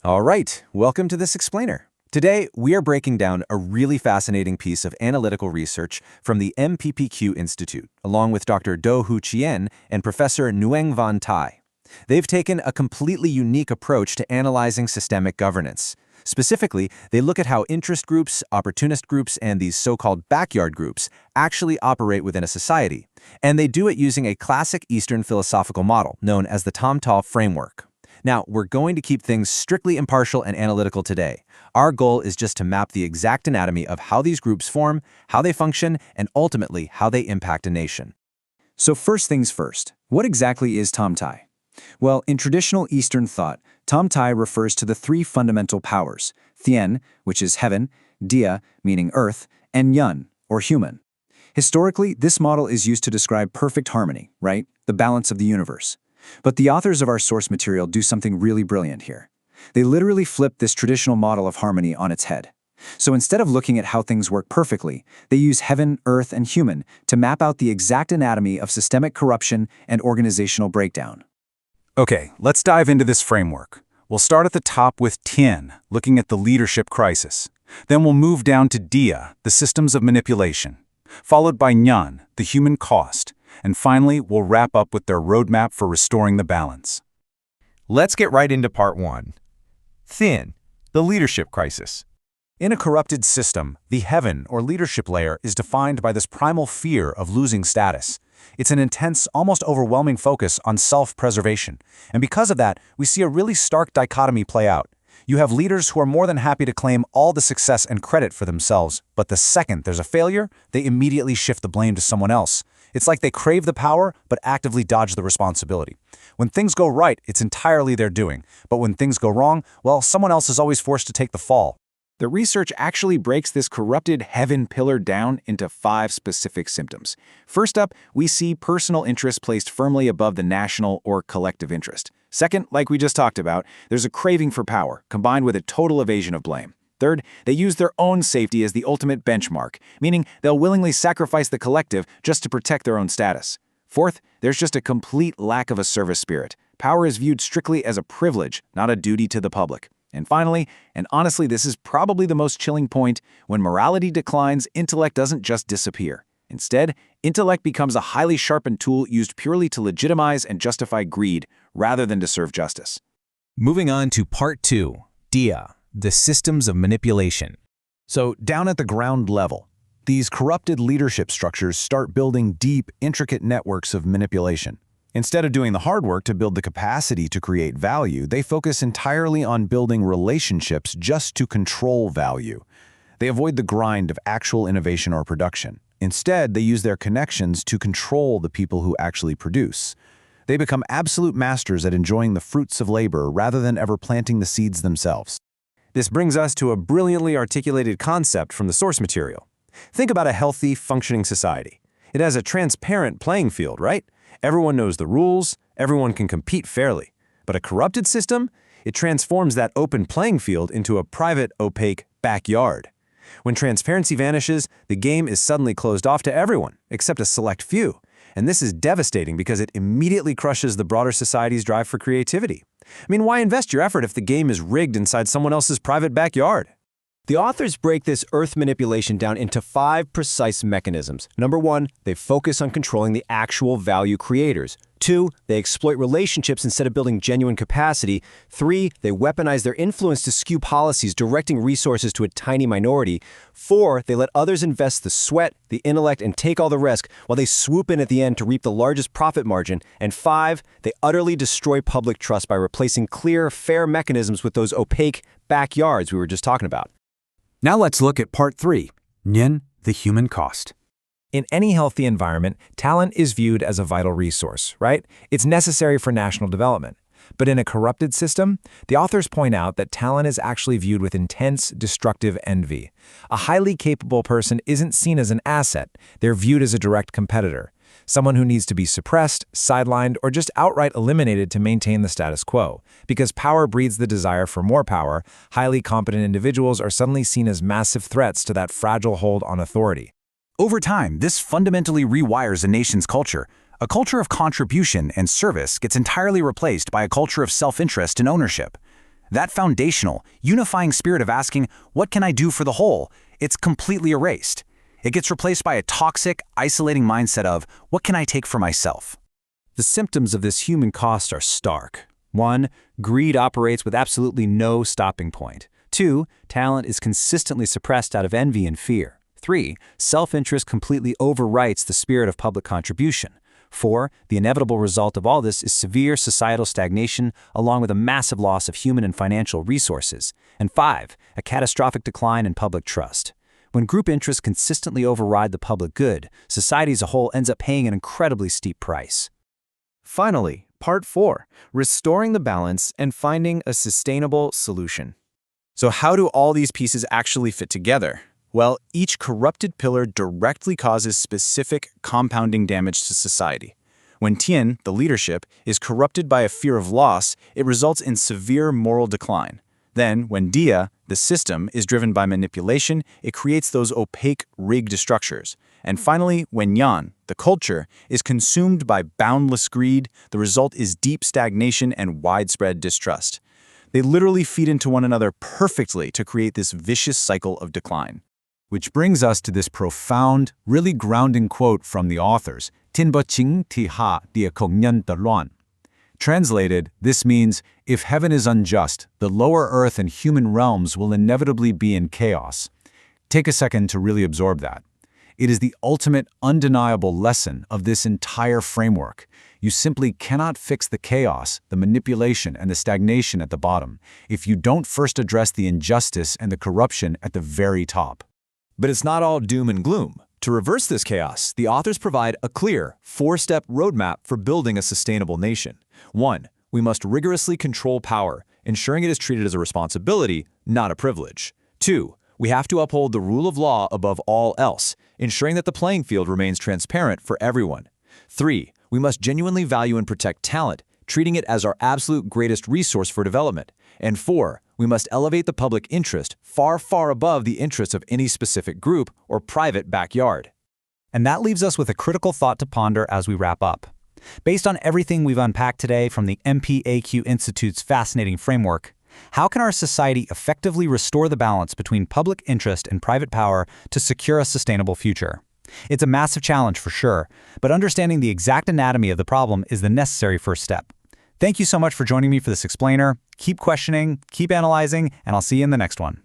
All right, welcome to this explainer. Today, we are breaking down a really fascinating piece of analytical research from the MPPQ Institute, along with Dr. Do-Hu Chien and Professor Nguyen Van Tai. They've taken a completely unique approach to analyzing systemic governance. Specifically, they look at how interest groups, opportunist groups, and these so-called backyard groups actually operate within a society. And they do it using a classic Eastern philosophical model known as the Tam Tai Framework. Now, we're going to keep things strictly impartial and analytical today. Our goal is just to map the exact anatomy of how these groups form, how they function, and ultimately how they impact a nation. So first things first, what exactly is Tam Tai? Well, in traditional Eastern thought, Tam Tai refers to the three fundamental powers, Thien, which is heaven, Dia, meaning earth, and Yun, or human. Historically, this model is used to describe perfect harmony, right? The balance of the universe. But the authors of our source material do something really brilliant here. They literally flip this traditional model of harmony on its head. So instead of looking at how things work perfectly, they use heaven, earth, and human to map out the exact anatomy of systemic corruption and organizational breakdown. Okay, let's dive into this framework. We'll start at the top with Tien, looking at the leadership crisis. Then we'll move down to Dia, the systems of manipulation, followed by Nyan, the human cost, and finally we'll wrap up with their roadmap for restoring the balance. Let's get right into part one. Thin, the leadership crisis. In a corrupted system, the heaven or leadership layer is defined by this primal fear of losing status. It's an intense, almost overwhelming focus on self-preservation. And because of that, we see a really stark dichotomy play out. You have leaders who are more than happy to claim all the success and credit for themselves, but the second there's a failure, they immediately shift the blame to someone else. It's like they crave the power, but actively dodge the responsibility. When things go right, it's entirely their doing. But when things go wrong, well, someone else is always forced to take the fall. The research actually breaks this corrupted heaven pillar down into 5 specific symptoms. First up, we see personal interest placed firmly above the national or collective interest. Second, like we just talked about, there's a craving for power, combined with a total evasion of blame. Third, they use their own safety as the ultimate benchmark, meaning they'll willingly sacrifice the collective just to protect their own status. Fourth, there's just a complete lack of a service spirit. Power is viewed strictly as a privilege, not a duty to the public. And finally, and honestly this is probably the most chilling point, when morality declines, intellect doesn't just disappear. Instead, intellect becomes a highly sharpened tool used purely to legitimize and justify greed, rather than to serve justice. Moving on to part two, Dia, the systems of manipulation. So down at the ground level, these corrupted leadership structures start building deep, intricate networks of manipulation. Instead of doing the hard work to build the capacity to create value, they focus entirely on building relationships just to control value. They avoid the grind of actual innovation or production. Instead, they use their connections to control the people who actually produce. They become absolute masters at enjoying the fruits of labor rather than ever planting the seeds themselves. This brings us to a brilliantly articulated concept from the source material. Think about a healthy, functioning society. It has a transparent playing field, right? Everyone knows the rules, everyone can compete fairly. But a corrupted system? It transforms that open playing field into a private, opaque backyard. When transparency vanishes, the game is suddenly closed off to everyone, except a select few. And this is devastating because it immediately crushes the broader society's drive for creativity. I mean, why invest your effort if the game is rigged inside someone else's private backyard? The authors break this earth manipulation down into 5 precise mechanisms. Number 1, they focus on controlling the actual value creators. 2, they exploit relationships instead of building genuine capacity. 3, they weaponize their influence to skew policies, directing resources to a tiny minority. 4, they let others invest the sweat, the intellect, and take all the risk, while they swoop in at the end to reap the largest profit margin. And 5, they utterly destroy public trust by replacing clear, fair mechanisms with those opaque backyards we were just talking about. Now let's look at part 3, Nyen, the human cost. In any healthy environment, talent is viewed as a vital resource, right? It's necessary for national development. But in a corrupted system, the authors point out that talent is actually viewed with intense, destructive envy. A highly capable person isn't seen as an asset, they're viewed as a direct competitor. Someone who needs to be suppressed, sidelined, or just outright eliminated to maintain the status quo. Because power breeds the desire for more power, highly competent individuals are suddenly seen as massive threats to that fragile hold on authority. Over time, this fundamentally rewires a nation's culture. A culture of contribution and service gets entirely replaced by a culture of self-interest and ownership. That foundational, unifying spirit of asking, what can I do for the whole? It's completely erased. It gets replaced by a toxic, isolating mindset of, what can I take for myself? The symptoms of this human cost are stark. 1. Greed operates with absolutely no stopping point. 2. Talent is consistently suppressed out of envy and fear. 3. Self-interest completely overwrites the spirit of public contribution. 4. The inevitable result of all this is severe societal stagnation along with a massive loss of human and financial resources. And 5. A catastrophic decline in public trust. When group interests consistently override the public good, society as a whole ends up paying an incredibly steep price. Finally, Part 4, restoring the balance and finding a sustainable solution. So how do all these pieces actually fit together? Well, each corrupted pillar directly causes specific compounding damage to society. When Tian, the leadership, is corrupted by a fear of loss, it results in severe moral decline. Then, when Dia, the system, is driven by manipulation, it creates those opaque, rigged structures. And finally, when Yan, the culture, is consumed by boundless greed, the result is deep stagnation and widespread distrust. They literally feed into one another perfectly to create this vicious cycle of decline. Which brings us to this profound, really grounding quote from the authors, Tin Bo Ching Ti Ha Dia Kong Nyan De Luan. Translated, this means, if heaven is unjust, the lower earth and human realms will inevitably be in chaos. Take a second to really absorb that. It is the ultimate, undeniable lesson of this entire framework. You simply cannot fix the chaos, the manipulation, and the stagnation at the bottom if you don't first address the injustice and the corruption at the very top. But it's not all doom and gloom. To reverse this chaos, the authors provide a clear, 4-step roadmap for building a sustainable nation. 1. We must rigorously control power, ensuring it is treated as a responsibility, not a privilege. 2. We have to uphold the rule of law above all else, ensuring that the playing field remains transparent for everyone. 3. We must genuinely value and protect talent, treating it as our absolute greatest resource for development. And 4. We must elevate the public interest far, far above the interests of any specific group or private backyard. And that leaves us with a critical thought to ponder as we wrap up. Based on everything we've unpacked today from the MPAQ Institute's fascinating framework, how can our society effectively restore the balance between public interest and private power to secure a sustainable future? It's a massive challenge for sure, but understanding the exact anatomy of the problem is the necessary first step. Thank you so much for joining me for this explainer. Keep questioning, keep analyzing, and I'll see you in the next one.